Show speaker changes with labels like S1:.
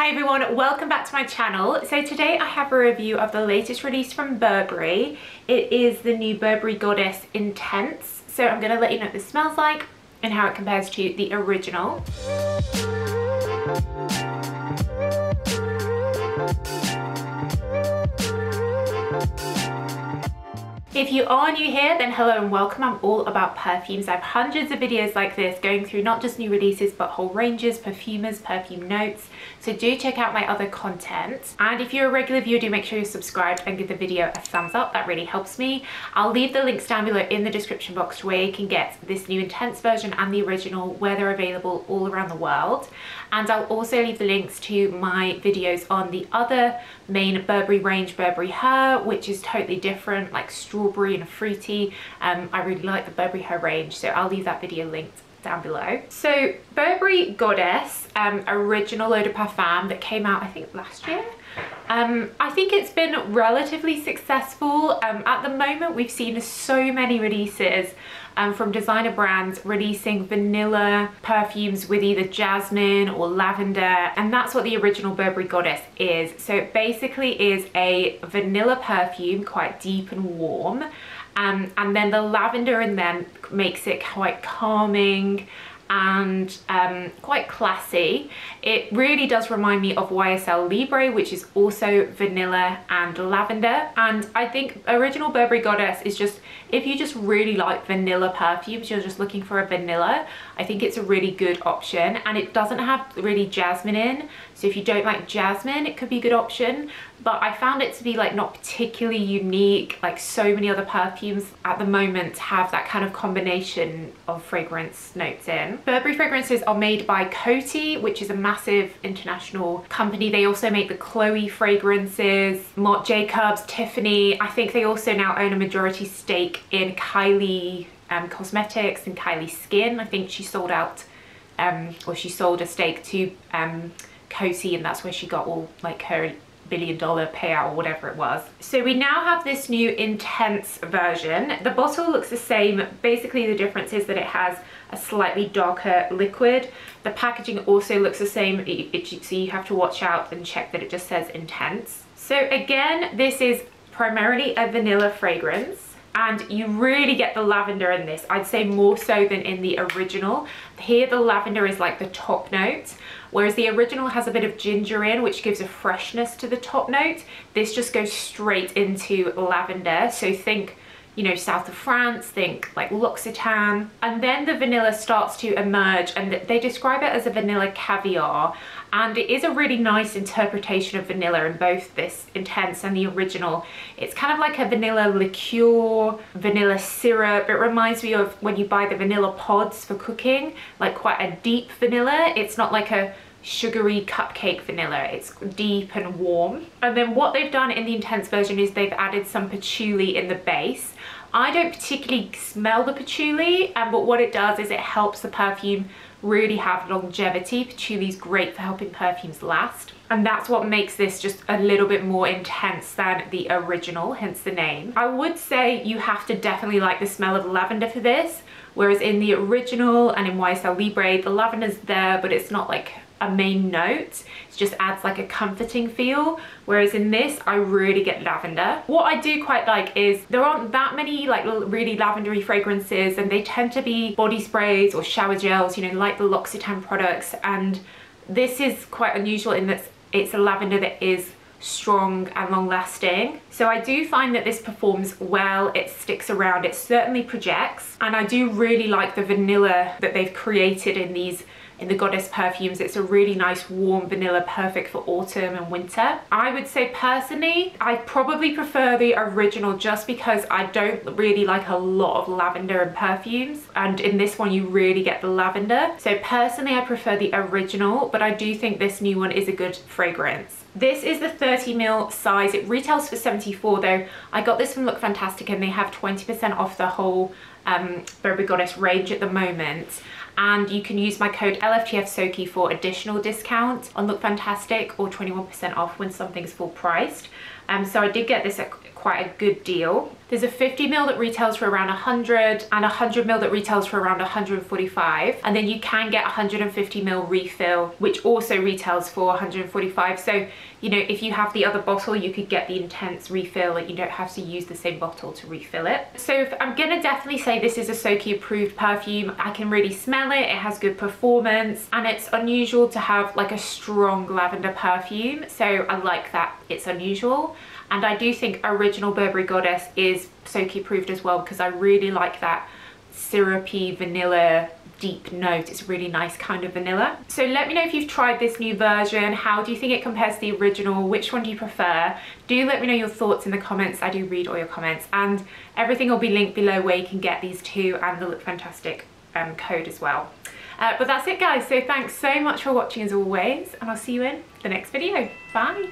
S1: Hi everyone, welcome back to my channel. So today I have a review of the latest release from Burberry. It is the new Burberry Goddess Intense. So I'm going to let you know what this smells like and how it compares to the original. If you are new here, then hello and welcome. I'm all about perfumes. I have hundreds of videos like this going through not just new releases but whole ranges, perfumers, perfume notes. So do check out my other content. And if you're a regular viewer, do make sure you're subscribed and give the video a thumbs up. That really helps me. I'll leave the links down below in the description box to where you can get this new Intense version and the original, where they're available all around the world. And I'll also leave the links to my videos on the other main Burberry range, Burberry Her, which is totally different, like strawberry and fruity. I really like the Burberry Her range, so I'll leave that video linked down below. So Burberry Goddess original eau de parfum that came out I think last year. I think it's been relatively successful. At the moment we've seen so many releases from designer brands releasing vanilla perfumes with either jasmine or lavender, and that's what the original Burberry Goddess is. So it basically is a vanilla perfume, quite deep and warm, and then the lavender in them makes it quite calming and quite classy. It really does remind me of YSL Libre, which is also vanilla and lavender. And I think original Burberry Goddess is just, if you just really like vanilla perfumes, you're just looking for a vanilla, I think it's a really good option. And it doesn't have really jasmine in, so if you don't like jasmine, it could be a good option. But I found it to be like not particularly unique, like so many other perfumes at the moment have that kind of combination of fragrance notes in. Burberry fragrances are made by Coty, which is a massive international company. They also make the Chloe fragrances, Marc Jacobs, Tiffany. I think they also now own a majority stake in Kylie Cosmetics and Kylie Skin. I think she sold out, or she sold a stake to Coty, and that's where she got all like her $1 billion payout or whatever it was. So we now have this new Intense version. The bottle looks the same. Basically the difference is that it has a slightly darker liquid. The packaging also looks the same, so you have to watch out and check that it just says Intense. So again, this is primarily a vanilla fragrance, and you really get the lavender in this. I'd say more so than in the original. Here the lavender is like the top note, whereas the original has a bit of ginger in, which gives a freshness to the top note. This just goes straight into lavender. So think, you know, south of France, think like L'Occitane. And then the vanilla starts to emerge, and they describe it as a vanilla caviar. And it is a really nice interpretation of vanilla in both this Intense and the original. It's kind of like a vanilla liqueur, vanilla syrup. It reminds me of when you buy the vanilla pods for cooking, like quite a deep vanilla. It's not like a sugary cupcake vanilla, it's deep and warm. And then what they've done in the Intense version is they've added some patchouli in the base. I don't particularly smell the patchouli, but what it does is it helps the perfume really have longevity. Patchouli is great for helping perfumes last, and that's what makes this just a little bit more intense than the original, hence the name. I would say you have to definitely like the smell of lavender for this, whereas in the original and in YSL Libre, the lavender's there, but it's not like a main note. It just adds like a comforting feel, whereas in this I really get lavender. What I do quite like is there aren't that many like really lavendery fragrances, and they tend to be body sprays or shower gels, you know, like the L'Occitane products, and this is quite unusual in that it's a lavender that is strong and long lasting. So I do find that this performs well, it sticks around, it certainly projects, and I do really like the vanilla that they've created in the Goddess perfumes. It's a really nice warm vanilla, perfect for autumn and winter. I would say personally, I probably prefer the original just because I don't really like a lot of lavender in perfumes, and in this one you really get the lavender. So personally I prefer the original, but I do think this new one is a good fragrance. This is the 30ml size. It retails for $74 though. I got this from Look Fantastic and they have 20% off the whole Burberry Goddess range at the moment. And you can use my code LFTFSOKI for additional discount on Look Fantastic, or 21% off when something's full priced. So I did get this at quite a good deal. There's a 50ml that retails for around 100 and 100ml that retails for around 145, and then you can get 150ml refill which also retails for 145. So you know, if you have the other bottle, you could get the intense refill, and you don't have to use the same bottle to refill it. So I'm gonna definitely say this is a Soki approved perfume. I can really smell it, it has good performance, and it's unusual to have like a strong lavender perfume, so I like that it's unusual. And I do think Original Burberry Goddess is Soki approved as well, because I really like that syrupy vanilla deep note. It's really nice kind of vanilla. So let me know if you've tried this new version. How do you think it compares to the original? Which one do you prefer? Do let me know your thoughts in the comments. I do read all your comments, and everything will be linked below where you can get these two, and the Look Fantastic code as well. But that's it guys, so thanks so much for watching as always, and I'll see you in the next video. Bye.